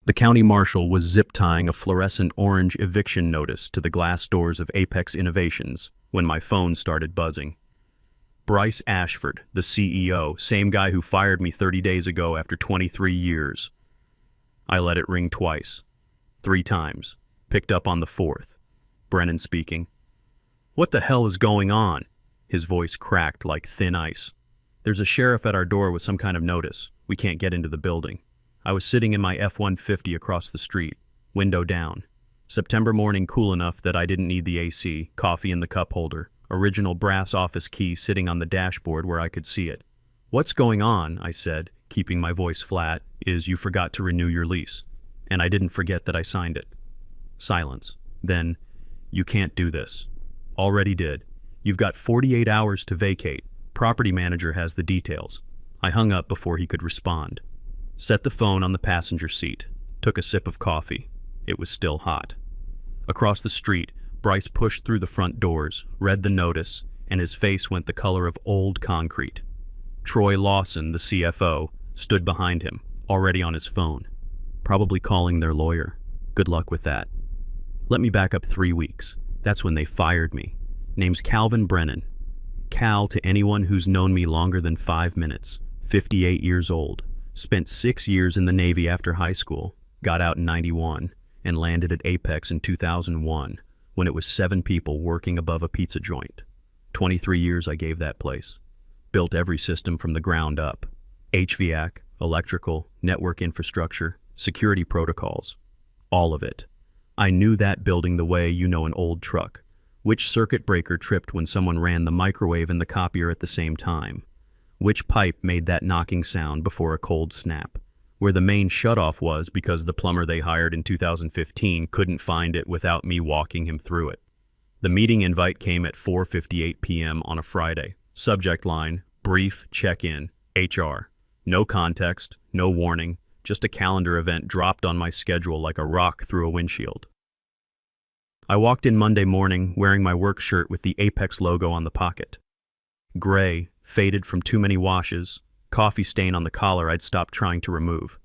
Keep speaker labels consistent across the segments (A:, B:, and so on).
A: The county marshal was zip-tying a fluorescent orange eviction notice to the glass doors of Apex Innovations when my phone started buzzing. Bryce Ashford, the CEO, same guy who fired me 30 days ago after 23 years. I let it ring twice. 3 times. Picked up on the 4th. Brennan speaking. "What the hell is going on?" His voice cracked like thin ice. "There's a sheriff at our door with some kind of notice. We can't get into the building." I was sitting in my F-150 across the street, window down. September morning cool enough that I didn't need the AC, coffee in the cup holder, original brass office key sitting on the dashboard where I could see it. "What's going on," I said, keeping my voice flat, "is you forgot to renew your lease. And I didn't forget that I signed it." Silence. Then, "You can't do this." "Already did. You've got 48 hours to vacate. Property manager has the details." I hung up before he could respond. Set the phone on the passenger seat. Took a sip of coffee. It was still hot. Across the street, Bryce pushed through the front doors, read the notice, and his face went the color of old concrete. Troy Lawson, the CFO, stood behind him, already on his phone. Probably calling their lawyer. Good luck with that. Let me back up 3 weeks. That's when they fired me. Name's Calvin Brennan. Cal to anyone who's known me longer than 5 minutes. 58 years old. Spent 6 years in the Navy after high school. Got out in 91 and landed at Apex in 2001 when it was 7 people working above a pizza joint. 23 years I gave that place. Built every system from the ground up. HVAC, electrical, network infrastructure, security protocols. All of it. I knew that building the way you know an old truck. Which circuit breaker tripped when someone ran the microwave and the copier at the same time? Which pipe made that knocking sound before a cold snap? Where the main shutoff was because the plumber they hired in 2015 couldn't find it without me walking him through it. The meeting invite came at 4:58 p.m. on a Friday. Subject line, brief check-in, HR. No context, no warning, just a calendar event dropped on my schedule like a rock through a windshield. I walked in Monday morning wearing my work shirt with the Apex logo on the pocket. Gray, faded from too many washes, coffee stain on the collar I'd stopped trying to remove.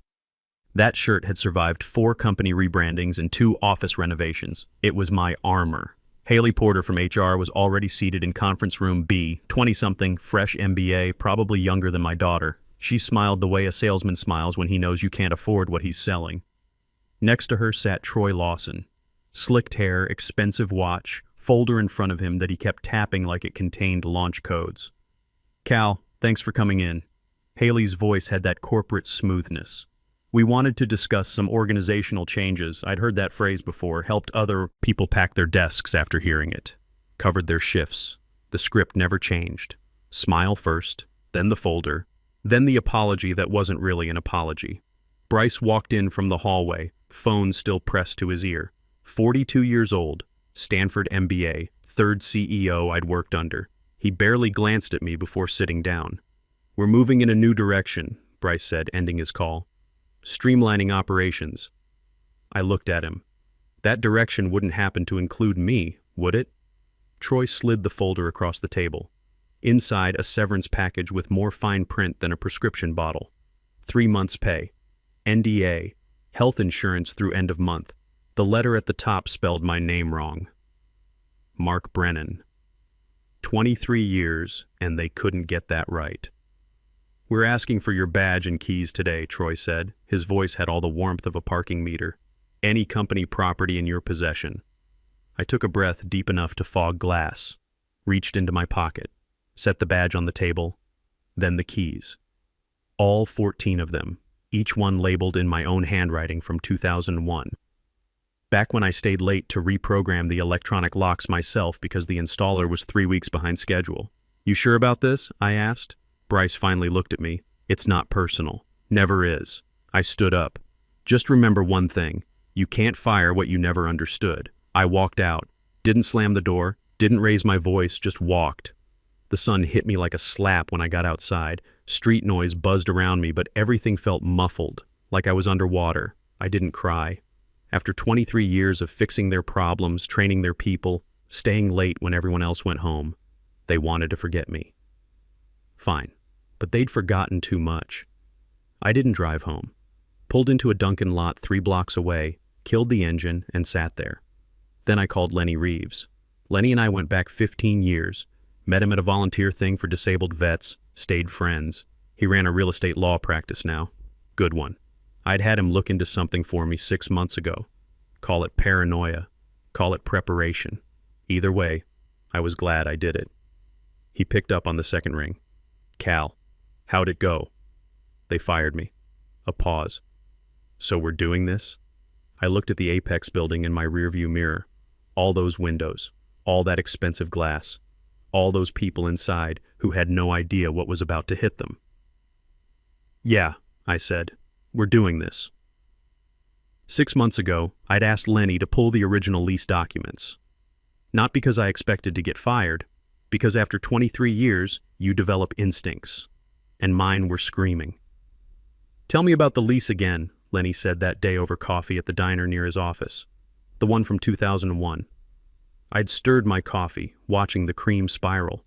A: That shirt had survived 4 company rebrandings and 2 office renovations. It was my armor. Haley Porter from HR was already seated in conference room B, 20-something, fresh MBA, probably younger than my daughter. She smiled the way a salesman smiles when he knows you can't afford what he's selling. Next to her sat Troy Lawson. Slicked hair, expensive watch, folder in front of him that he kept tapping like it contained launch codes. "Cal, thanks for coming in." Haley's voice had that corporate smoothness. "We wanted to discuss some organizational changes." I'd heard that phrase before, helped other people pack their desks after hearing it. Covered their shifts. The script never changed. Smile first, then the folder, then the apology that wasn't really an apology. Bryce walked in from the hallway, phone still pressed to his ear. 42 years old, Stanford MBA, 3rd CEO I'd worked under. He barely glanced at me before sitting down. "We're moving in a new direction," Bryce said, ending his call. "Streamlining operations." I looked at him. That direction wouldn't happen to include me, would it? Troy slid the folder across the table. Inside, a severance package with more fine print than a prescription bottle. 3 months' pay. NDA. Health insurance through end of month. The letter at the top spelled my name wrong. Mark Brennan. 23 years, and they couldn't get that right. "We're asking for your badge and keys today," Troy said. His voice had all the warmth of a parking meter. "Any company property in your possession." I took a breath deep enough to fog glass, reached into my pocket, set the badge on the table, then the keys. All 14 of them, each one labeled in my own handwriting from 2001. Back when I stayed late to reprogram the electronic locks myself because the installer was 3 weeks behind schedule. "You sure about this?" I asked. Bryce finally looked at me. "It's not personal. Never is." I stood up. "Just remember one thing. You can't fire what you never understood." I walked out. Didn't slam the door. Didn't raise my voice. Just walked. The sun hit me like a slap when I got outside. Street noise buzzed around me, but everything felt muffled, like I was underwater. I didn't cry. After 23 years of fixing their problems, training their people, staying late when everyone else went home, they wanted to forget me. Fine, but they'd forgotten too much. I didn't drive home. Pulled into a Dunkin' lot 3 blocks away, killed the engine, and sat there. Then I called Lenny Reeves. Lenny and I went back 15 years, met him at a volunteer thing for disabled vets, stayed friends. He ran a real estate law practice now. Good one. I'd had him look into something for me 6 months ago. Call it paranoia. Call it preparation. Either way, I was glad I did it. He picked up on the second ring. Cal, how'd it go? They fired me. A pause. So we're doing this? I looked at the Apex building in my rearview mirror. All those windows, all that expensive glass, all those people inside who had no idea what was about to hit them. Yeah, I said, we're doing this. 6 months ago, I'd asked Lenny to pull the original lease documents. Not because I expected to get fired, because after 23 years, you develop instincts. And mine were screaming. Tell me about the lease again, Lenny said that day over coffee at the diner near his office. The one from 2001. I'd stirred my coffee, watching the cream spiral.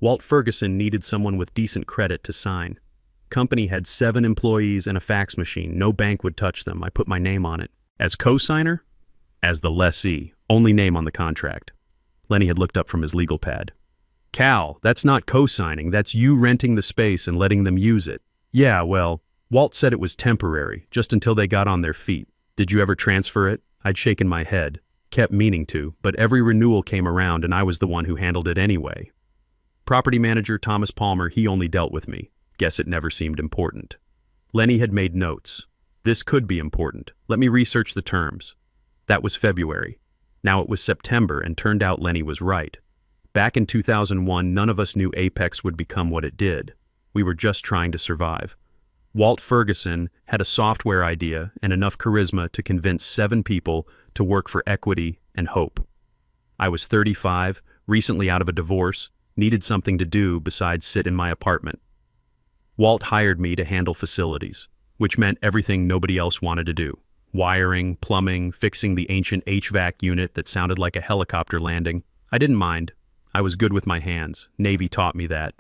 A: Walt Ferguson needed someone with decent credit to sign. Company had 7 employees and a fax machine. No bank would touch them. I put my name on it. As co-signer? As the lessee. Only name on the contract. Lenny had looked up from his legal pad. Cal, that's not co-signing. That's you renting the space and letting them use it. Yeah, well, Walt said it was temporary, just until they got on their feet. Did you ever transfer it? I'd shaken my head. Kept meaning to, but every renewal came around and I was the one who handled it anyway. Property manager Thomas Palmer, he only dealt with me. Guess it never seemed important. Lenny had made notes. This could be important. Let me research the terms. That was February. Now it was September, and turned out Lenny was right. Back in 2001, none of us knew Apex would become what it did. We were just trying to survive. Walt Ferguson had a software idea and enough charisma to convince 7 people to work for equity and hope. I was 35, recently out of a divorce, needed something to do besides sit in my apartment. Walt hired me to handle facilities, which meant everything nobody else wanted to do. Wiring, plumbing, fixing the ancient HVAC unit that sounded like a helicopter landing. I didn't mind. I was good with my hands. Navy taught me that.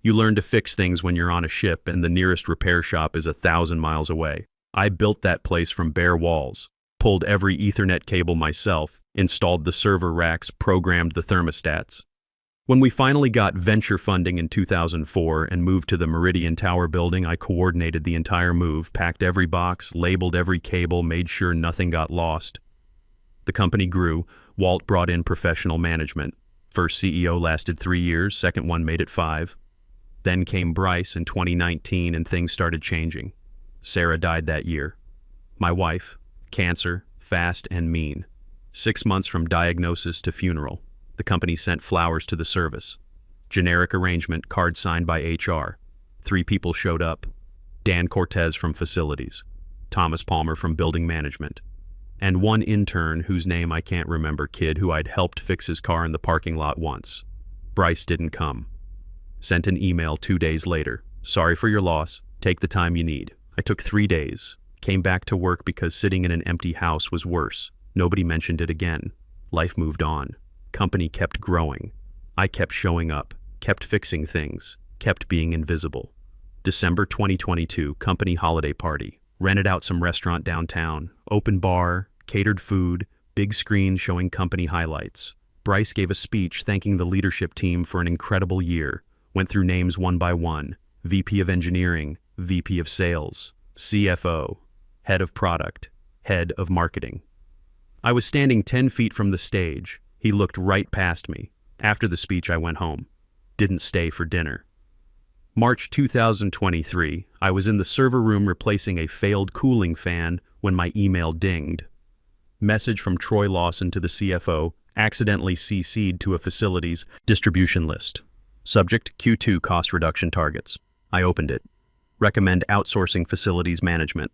A: You learn to fix things when you're on a ship and the nearest repair shop is 1,000 miles away. I built that place from bare walls, pulled every Ethernet cable myself, installed the server racks, programmed the thermostats. When we finally got venture funding in 2004 and moved to the Meridian Tower building, I coordinated the entire move, packed every box, labeled every cable, made sure nothing got lost. The company grew. Walt brought in professional management. First CEO lasted 3 years, second one made it 5. Then came Bryce in 2019 and things started changing. Sarah died that year. My wife, cancer, fast and mean. 6 months from diagnosis to funeral. The company sent flowers to the service. Generic arrangement, card signed by HR. 3 people showed up. Dan Cortez from facilities. Thomas Palmer from building management. And 1 intern whose name I can't remember, kid who I'd helped fix his car in the parking lot once. Bryce didn't come. Sent an email 2 days later. Sorry for your loss. Take the time you need. I took 3 days. Came back to work because sitting in an empty house was worse. Nobody mentioned it again. Life moved on. Company kept growing. I kept showing up, kept fixing things, kept being invisible. December 2022, company holiday party. Rented out some restaurant downtown. Open bar, catered food, big screen showing company highlights. Bryce gave a speech thanking the leadership team for an incredible year. Went through names one by one. VP of Engineering, VP of Sales, CFO, Head of Product, Head of Marketing. I was standing 10 feet from the stage. He looked right past me. After the speech, I went home. Didn't stay for dinner. March 2023, I was in the server room replacing a failed cooling fan when my email dinged. Message from Troy Lawson to the CFO, accidentally CC'd to a facilities distribution list. Subject, Q2 cost reduction targets. I opened it. Recommend outsourcing facilities management.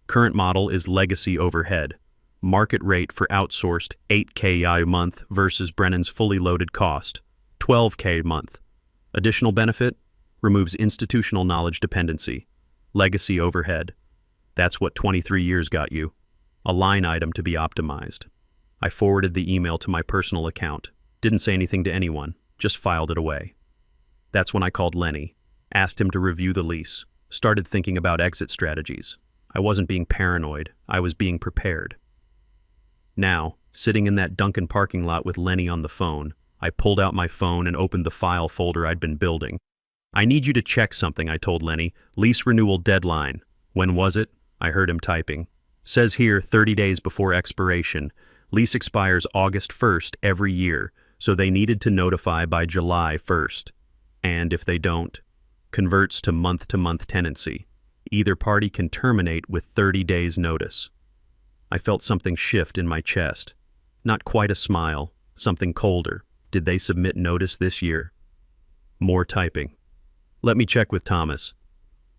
A: Current model is legacy overhead. Market rate for outsourced $8K a month versus Brennan's fully loaded cost, $12K a month. Additional benefit? Removes institutional knowledge dependency. Legacy overhead. That's what 23 years got you. A line item to be optimized. I forwarded the email to my personal account. Didn't say anything to anyone, just filed it away. That's when I called Lenny, asked him to review the lease, started thinking about exit strategies. I wasn't being paranoid, I was being prepared. Now, sitting in that Dunkin' parking lot with Lenny on the phone, I pulled out my phone and opened the file folder I'd been building. "I need you to check something," I told Lenny. "Lease renewal deadline." "When was it?" I heard him typing. "Says here 30 days before expiration. Lease expires August 1st every year, so they needed to notify by July 1st. And if they don't, converts to month tenancy. Either party can terminate with 30 days notice." I felt something shift in my chest. Not quite a smile, something colder. Did they submit notice this year? More typing. "Let me check with Thomas."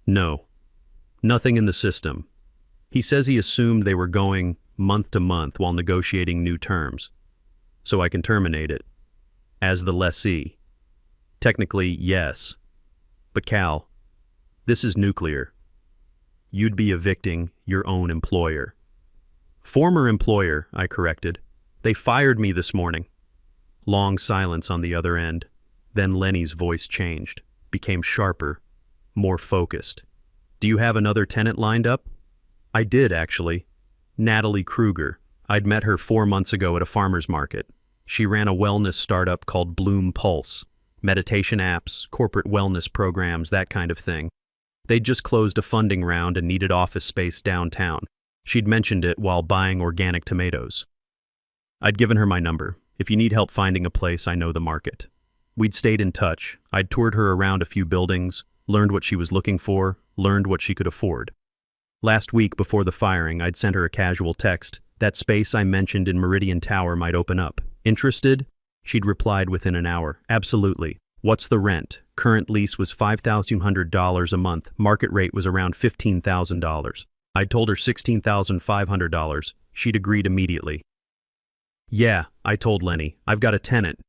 A: "No. Nothing in the system. He says he assumed they were going month to month while negotiating new terms. So I can terminate it. As the lessee." "Technically, yes. But Cal, this is nuclear. You'd be evicting your own employer." "Former employer," I corrected. "They fired me this morning." Long silence on the other end. Then Lenny's voice changed, became sharper, more focused. "Do you have another tenant lined up?" "I did, actually. Natalie Kruger. I'd met her 4 months ago at a farmer's market. She ran a wellness startup called Bloom Pulse. Meditation apps, corporate wellness programs, that kind of thing. They'd just closed a funding round and needed office space downtown. She'd mentioned it while buying organic tomatoes. I'd given her my number. If you need help finding a place, I know the market. We'd stayed in touch. I'd toured her around a few buildings, learned what she was looking for, learned what she could afford. Last week before the firing, I'd sent her a casual text. That space I mentioned in Meridian Tower might open up. Interested? She'd replied within an hour. Absolutely. What's the rent? Current lease was $5,200 a month. Market rate was around $15,000. I'd told her $16,500. She'd agreed immediately. Yeah, I told Lenny. I've got a tenant.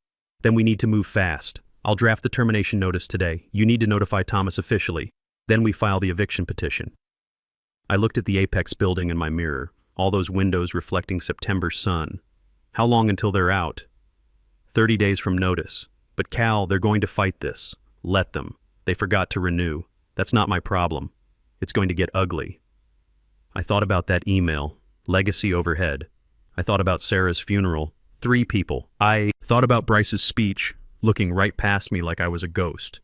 A: Then we need to move fast. I'll draft the termination notice today. You need to notify Thomas officially. Then we file the eviction petition. I looked at the Apex building in my mirror, all those windows reflecting September sun. How long until they're out? 30 days from notice. But Cal, they're going to fight this. Let them. They forgot to renew. That's not my problem. It's going to get ugly. I thought about that email, legacy overhead. I thought about Sarah's funeral, 3 people. I thought about Bryce's speech, looking right past me like I was a ghost.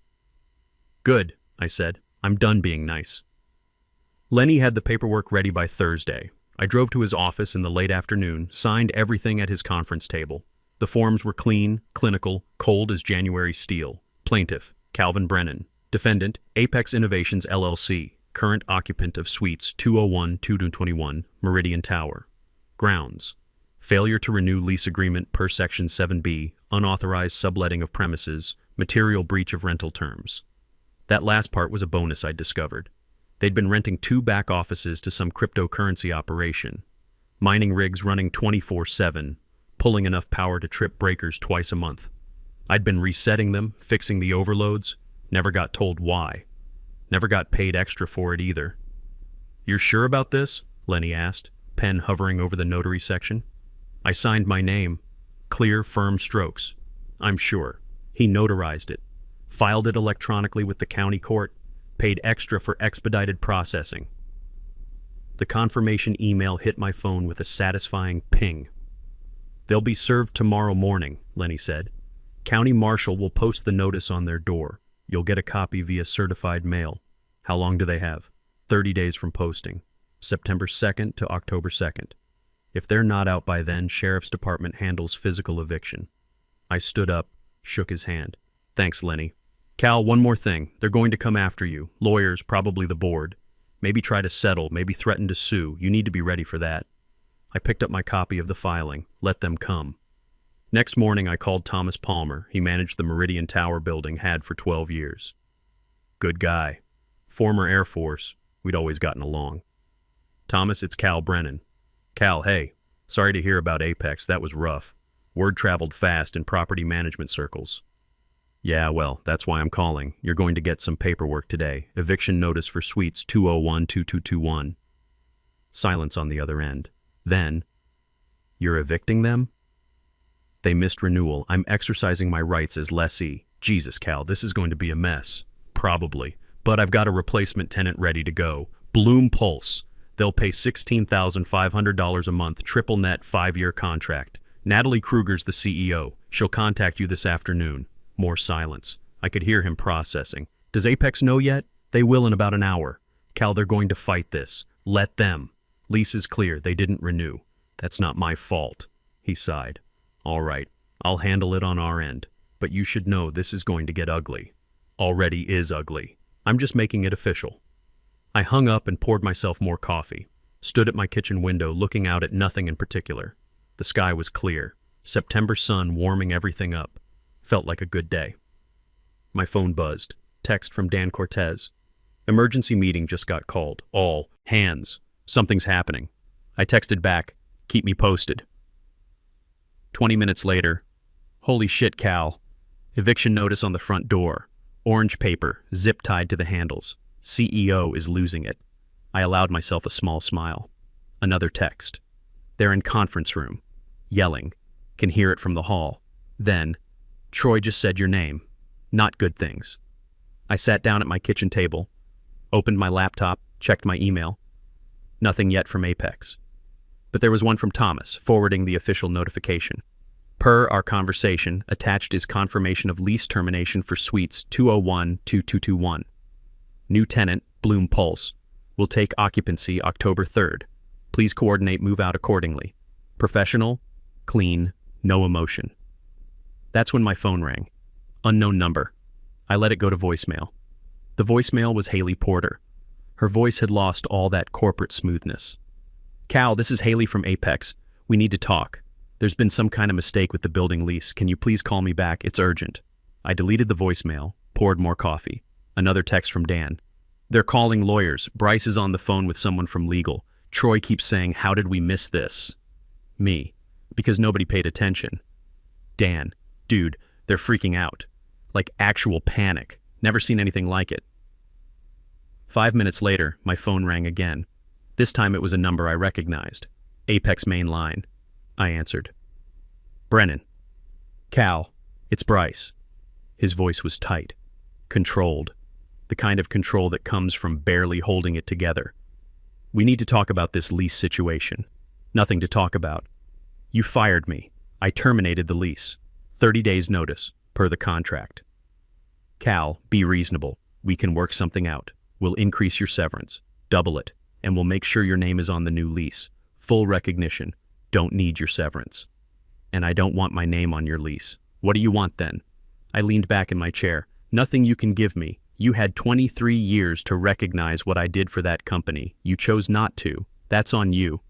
A: Good, I said. I'm done being nice. Lenny had the paperwork ready by Thursday. I drove to his office in the late afternoon, signed everything at his conference table. The forms were clean, clinical, cold as January steel. Plaintiff, Calvin Brennan. Defendant, Apex Innovations LLC. Current occupant of suites 201-221, Meridian Tower. Grounds. Failure to renew lease agreement per Section 7B, unauthorized subletting of premises, material breach of rental terms. That last part was a bonus I'd discovered. They'd been renting 2 back offices to some cryptocurrency operation. Mining rigs running 24/7, pulling enough power to trip breakers twice a month. I'd been resetting them, fixing the overloads, never got told why. Never got paid extra for it either. "You're sure about this?" Lenny asked, pen hovering over the notary section. I signed my name. Clear, firm strokes. "I'm sure." He notarized it, filed it electronically with the county court, paid extra for expedited processing. The confirmation email hit my phone with a satisfying ping. "They'll be served tomorrow morning," Lenny said. "County marshal will post the notice on their door. You'll get a copy via certified mail. How long do they have?" 30 days from posting. September 2nd to October 2nd. If they're not out by then, Sheriff's Department handles physical eviction. I stood up, shook his hand. "Thanks, Lenny. Cal, one more thing. They're going to come after you. Lawyers, probably the board. Maybe try to settle, maybe threaten to sue. You need to be ready for that." I picked up my copy of the filing. Let them come. Next morning, I called Thomas Palmer. He managed the Meridian Tower building, had for 12 years. Good guy. Former Air Force. We'd always gotten along. "Thomas, it's Cal Brennan." "Cal, hey. Sorry to hear about Apex. That was rough. Word traveled fast in property management circles." "Yeah, well, that's why I'm calling. You're going to get some paperwork today. Eviction notice for suites 201-2221. Silence on the other end. Then, "You're evicting them?" "They missed renewal. I'm exercising my rights as lessee." "Jesus, Cal, this is going to be a mess." "Probably. But I've got a replacement tenant ready to go. Bloom Pulse. They'll pay $16,500 a month, triple net 5-year contract. Natalie Kruger's the CEO. She'll contact you this afternoon. More silence. I could hear him processing. Does Apex know yet? They will in about an hour. Cal, they're going to fight this. Let them. Lease is clear. They didn't renew. That's not my fault. He sighed. All right. I'll handle it on our end. But you should know this is going to get ugly. Already is ugly. I'm just making it official. I hung up and poured myself more coffee. Stood at my kitchen window looking out at nothing in particular. The sky was clear. September sun warming everything up. Felt like a good day. My phone buzzed. Text from Dan Cortez. Emergency meeting just got called. All hands. Something's happening. I texted back, keep me posted. 20 minutes later, holy shit, Cal. Eviction notice on the front door. Orange paper, zip tied to the handles. CEO is losing it. I allowed myself a small smile. Another text. They're in conference room. Yelling. Can hear it from the hall. Then, Troy just said your name. Not good things. I sat down at my kitchen table, opened my laptop, checked my email. Nothing yet from Apex. But there was one from Thomas, forwarding the official notification. Per our conversation, attached is confirmation of lease termination for Suites 201-2221. New tenant, Bloom Pulse. Will take occupancy October 3rd. Please coordinate move out accordingly. Professional, clean, no emotion. That's when my phone rang. Unknown number. I let it go to voicemail. The voicemail was Haley Porter. Her voice had lost all that corporate smoothness. Cal, this is Haley from Apex. We need to talk. There's been some kind of mistake with the building lease. Can you please call me back? It's urgent. I deleted the voicemail, poured more coffee. Another text from Dan. They're calling lawyers. Bryce is on the phone with someone from legal. Troy keeps saying, how did we miss this? Me. Because nobody paid attention. Dan. Dude, they're freaking out. Like actual panic. Never seen anything like it. 5 minutes later, my phone rang again. This time it was a number I recognized. Apex main line. I answered. Brennan. Cal. It's Bryce. His voice was tight. Controlled. The kind of control that comes from barely holding it together. We need to talk about this lease situation. Nothing to talk about. You fired me. I terminated the lease. 30 days notice, per the contract. Cal, be reasonable. We can work something out. We'll increase your severance. Double it. And we'll make sure your name is on the new lease. Full recognition. Don't need your severance. And I don't want my name on your lease. What do you want then? I leaned back in my chair. Nothing you can give me. You had 23 years to recognize what I did for that company. You chose not to. That's on you.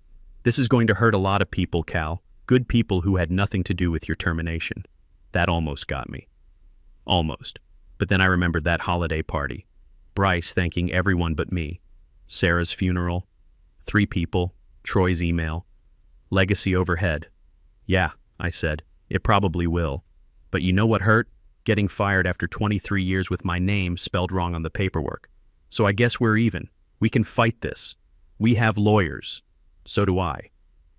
A: This is going to hurt a lot of people, Cal. Good people who had nothing to do with your termination. That almost got me. Almost. But then I remembered that holiday party. Bryce thanking everyone but me. Sarah's funeral. 3 people. Troy's email. Legacy overhead. Yeah, I said. It probably will. But you know what hurt? Getting fired after 23 years with my name spelled wrong on the paperwork. So I guess we're even. We can fight this. We have lawyers. So do I.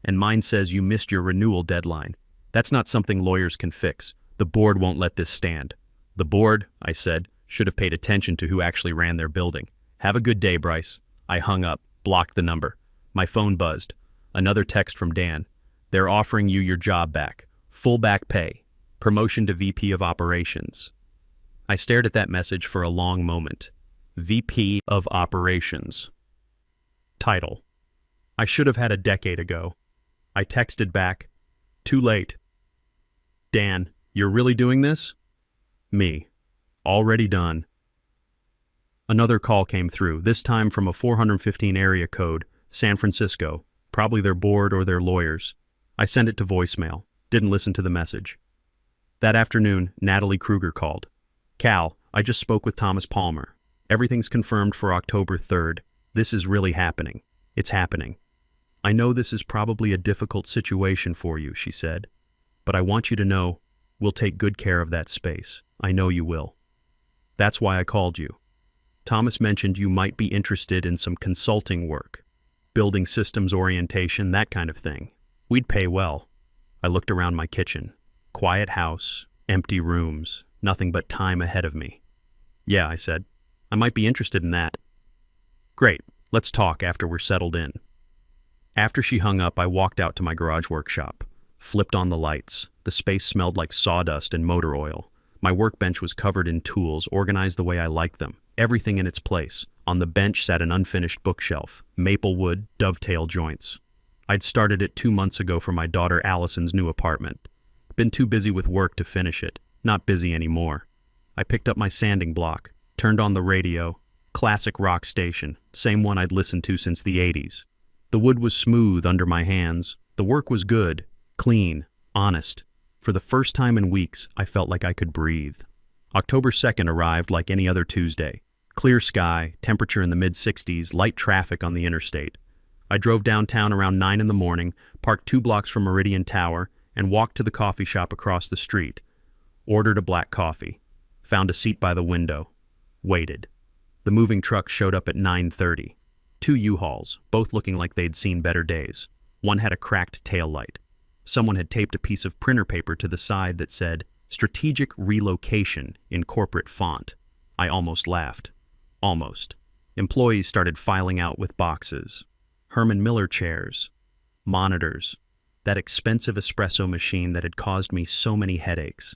A: And mine says you missed your renewal deadline. That's not something lawyers can fix. The board won't let this stand. The board, I said, should have paid attention to who actually ran their building. Have a good day, Bryce. I hung up, blocked the number. My phone buzzed. Another text from Dan. They're offering you your job back. Full back pay. Promotion to VP of Operations. I stared at that message for a long moment. VP of Operations. Title. I should have had a decade ago. I texted back. Too late. Dan, you're really doing this? Me. Already done. Another call came through, this time from a 415 area code, San Francisco, probably their board or their lawyers. I sent it to voicemail, didn't listen to the message. That afternoon, Natalie Kruger called. Cal, I just spoke with Thomas Palmer. Everything's confirmed for October 3rd. This is really happening. It's happening. I know this is probably a difficult situation for you, she said. But I want you to know, we'll take good care of that space. I know you will. That's why I called you. Thomas mentioned you might be interested in some consulting work. Building systems orientation, that kind of thing. We'd pay well. I looked around my kitchen. Quiet house, empty rooms, nothing but time ahead of me. Yeah, I said. I might be interested in that. Great. Let's talk after we're settled in. After she hung up, I walked out to my garage workshop, flipped on the lights. The space smelled like sawdust and motor oil. My workbench was covered in tools, organized the way I liked them, everything in its place. On the bench sat an unfinished bookshelf, maple wood, dovetail joints. I'd started it 2 months ago for my daughter Allison's new apartment. Been too busy with work to finish it. Not busy anymore. I picked up my sanding block, turned on the radio. Classic rock station, same one I'd listened to since the 80s. The wood was smooth under my hands. The work was good, clean, honest. For the first time in weeks, I felt like I could breathe. October 2nd arrived like any other Tuesday. Clear sky, temperature in the mid-60s, light traffic on the interstate. I drove downtown around 9 in the morning, parked 2 blocks from Meridian Tower, and walked to the coffee shop across the street. Ordered a black coffee. Found a seat by the window. Waited. The moving truck showed up at 9:30. 2 U-Hauls, both looking like they'd seen better days. One had a cracked taillight. Someone had taped a piece of printer paper to the side that said, "Strategic Relocation" in corporate font. I almost laughed. Almost. Employees started filing out with boxes. Herman Miller chairs. Monitors. That expensive espresso machine that had caused me so many headaches.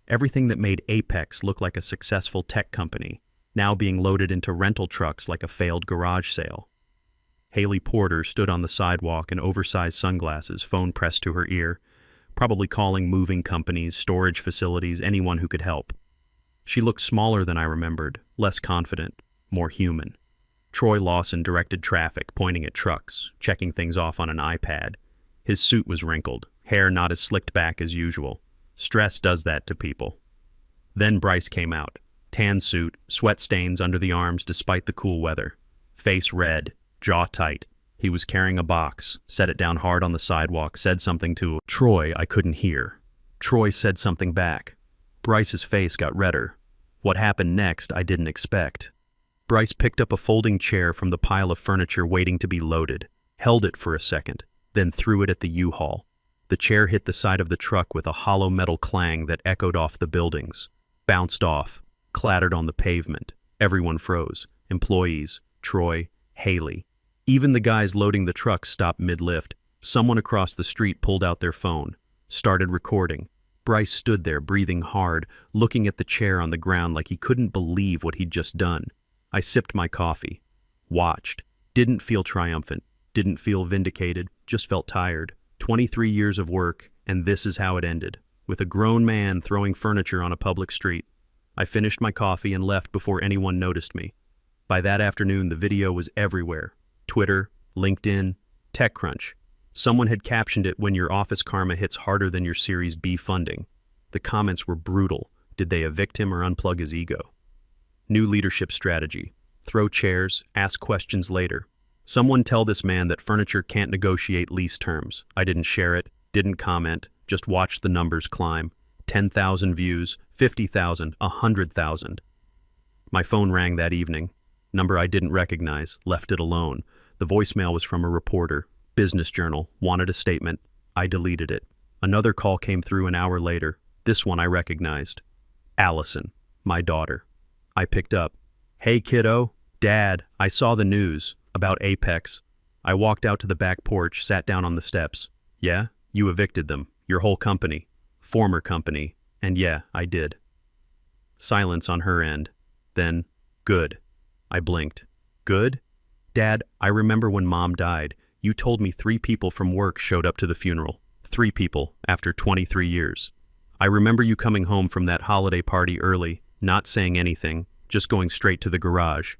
A: Everything that made Apex look like a successful tech company, now being loaded into rental trucks like a failed garage sale. Haley Porter stood on the sidewalk in oversized sunglasses, phone pressed to her ear, probably calling moving companies, storage facilities, anyone who could help. She looked smaller than I remembered, less confident, more human. Troy Lawson directed traffic, pointing at trucks, checking things off on an iPad. His suit was wrinkled, hair not as slicked back as usual. Stress does that to people. Then Bryce came out. Tan suit, sweat stains under the arms despite the cool weather. Face red, jaw tight. He was carrying a box, set it down hard on the sidewalk, said something to Troy I couldn't hear. Troy said something back. Bryce's face got redder. What happened next I didn't expect. Bryce picked up a folding chair from the pile of furniture waiting to be loaded, held it for a second, then threw it at the U-Haul. The chair hit the side of the truck with a hollow metal clang that echoed off the buildings, bounced off, clattered on the pavement. Everyone froze. Employees, Troy, Haley. Even the guys loading the truck stopped mid-lift. Someone across the street pulled out their phone, started recording. Bryce stood there, breathing hard, looking at the chair on the ground like he couldn't believe what he'd just done. I sipped my coffee, watched, didn't feel triumphant, didn't feel vindicated, just felt tired. 23 years of work, and this is how it ended, with a grown man throwing furniture on a public street. I finished my coffee and left before anyone noticed me. By that afternoon, the video was everywhere. Twitter, LinkedIn, TechCrunch. Someone had captioned it, "When your office karma hits harder than your Series B funding." The comments were brutal. Did they evict him or unplug his ego? New leadership strategy. Throw chairs, ask questions later. Someone tell this man that furniture can't negotiate lease terms. I didn't share it, didn't comment, just watched the numbers climb. 10,000 views, 50,000, 100,000. My phone rang that evening. Number I didn't recognize, left it alone. The voicemail was from a reporter, Business Journal, wanted a statement. I deleted it. Another call came through an hour later. This one I recognized. Allison, my daughter. I picked up. "Hey kiddo, Dad, I saw the news about Apex." I walked out to the back porch, sat down on the steps. "Yeah, you evicted them, your whole company, former company, and yeah, I did." Silence on her end. Then, "Good." I blinked. "Good? Dad, I remember when Mom died, you told me 3 people from work showed up to the funeral. 3 people, after 23 years. I remember you coming home from that holiday party early, not saying anything, just going straight to the garage.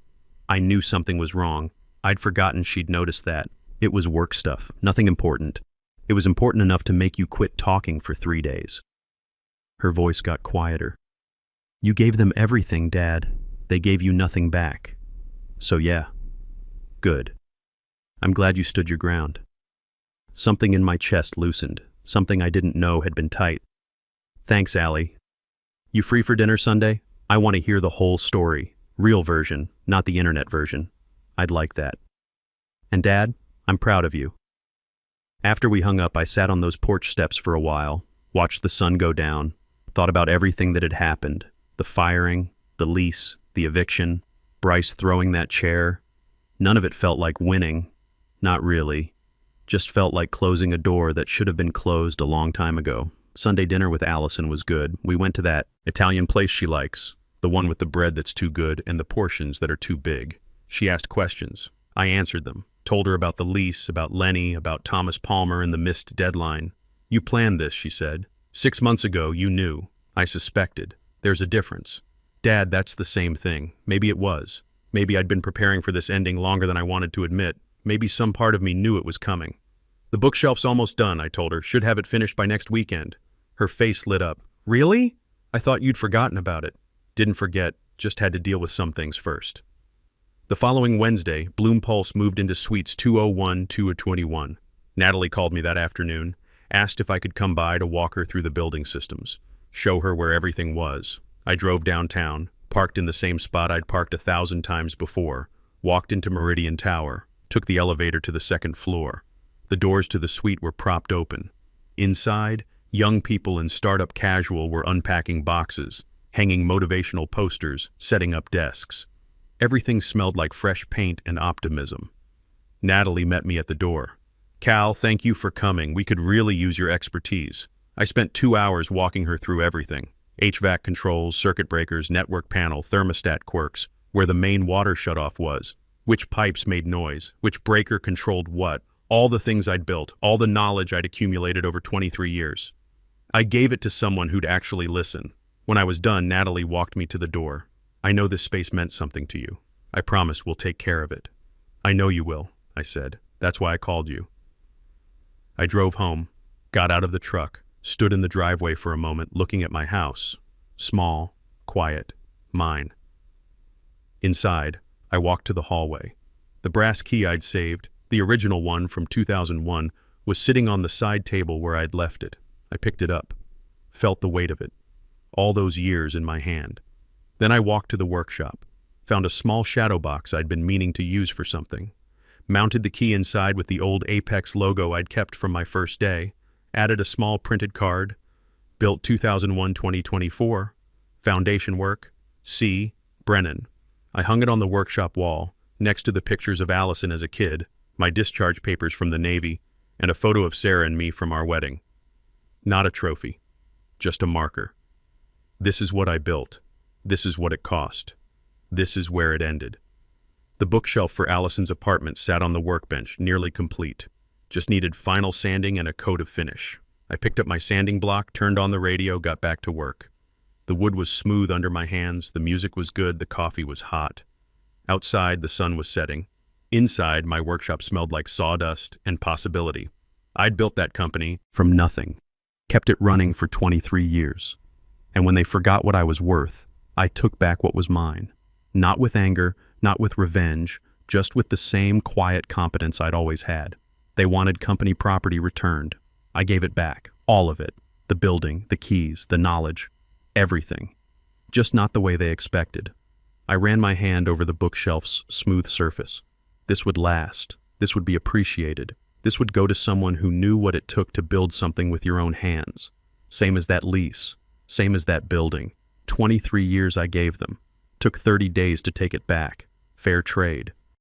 A: I knew something was wrong. I'd forgotten she'd noticed that. It was work stuff, nothing important. It was important enough to make you quit talking for 3 days. Her voice got quieter. "You gave them everything, Dad. They gave you nothing back. So yeah, good. I'm glad you stood your ground." Something in my chest loosened, something I didn't know had been tight. "Thanks, Allie. You free for dinner Sunday? I want to hear the whole story, real version, not the internet version. I'd like that. And Dad, I'm proud of you." After we hung up, I sat on those porch steps for a while, watched the sun go down, thought about everything that had happened, the firing, the lease, the eviction, Bryce throwing that chair. None of it felt like winning. Not really. Just felt like closing a door that should have been closed a long time ago. Sunday dinner with Allison was good. We went to that Italian place she likes, the one with the bread that's too good and the portions that are too big. She asked questions. I answered them. Told her about the lease, about Lenny, about Thomas Palmer and the missed deadline. You planned this, she said. 6 months ago, you knew. I suspected. There's a difference. Dad, that's the same thing. Maybe it was. Maybe I'd been preparing for this ending longer than I wanted to admit. Maybe some part of me knew it was coming. The bookshelf's almost done, I told her. Should have it finished by next weekend. Her face lit up. Really? I thought you'd forgotten about it. Didn't forget, just had to deal with some things first. The following Wednesday, Bloom Pulse moved into suites 201, 221. Natalie called me that afternoon, asked if I could come by to walk her through the building systems, show her where everything was. I drove downtown, parked in the same spot I'd parked 1,000 times before, walked into Meridian Tower, took the elevator to the second floor. The doors to the suite were propped open. Inside, young people in startup casual were unpacking boxes, hanging motivational posters, setting up desks. Everything smelled like fresh paint and optimism. Natalie met me at the door. Cal, thank you for coming. We could really use your expertise. I spent 2 hours walking her through everything. HVAC controls, circuit breakers, network panel, thermostat quirks, where the main water shutoff was, which pipes made noise, which breaker controlled what, all the things I'd built, all the knowledge I'd accumulated over 23 years. I gave it to someone who'd actually listen. When I was done, Natalie walked me to the door. I know this space meant something to you. I promise we'll take care of it. I know you will, I said. That's why I called you. I drove home, got out of the truck, stood in the driveway for a moment looking at my house. Small, quiet, mine. Inside, I walked to the hallway. The brass key I'd saved, the original one from 2001, was sitting on the side table where I'd left it. I picked it up, felt the weight of it, all those years in my hand. Then I walked to the workshop, found a small shadow box I'd been meaning to use for something, mounted the key inside with the old Apex logo I'd kept from my first day, added a small printed card, built 2001-2024, foundation work, C. Brennan. I hung it on the workshop wall, next to the pictures of Allison as a kid, my discharge papers from the Navy, and a photo of Sarah and me from our wedding. Not a trophy, just a marker. This is what I built. This is what it cost. This is where it ended. The bookshelf for Allison's apartment sat on the workbench, nearly complete. Just needed final sanding and a coat of finish. I picked up my sanding block, turned on the radio, got back to work. The wood was smooth under my hands, the music was good, the coffee was hot. Outside, the sun was setting. Inside, my workshop smelled like sawdust and possibility. I'd built that company from nothing, kept it running for 23 years. And when they forgot what I was worth, I took back what was mine. Not with anger, not with revenge, just with the same quiet competence I'd always had. They wanted company property returned. I gave it back, all of it. The building, the keys, the knowledge, everything. Just not the way they expected. I ran my hand over the bookshelf's smooth surface. This would last. This would be appreciated. This would go to someone who knew what it took to build something with your own hands. Same as that lease. Same as that building. 23 years I gave them. Took 30 days to take it back. Fair trade.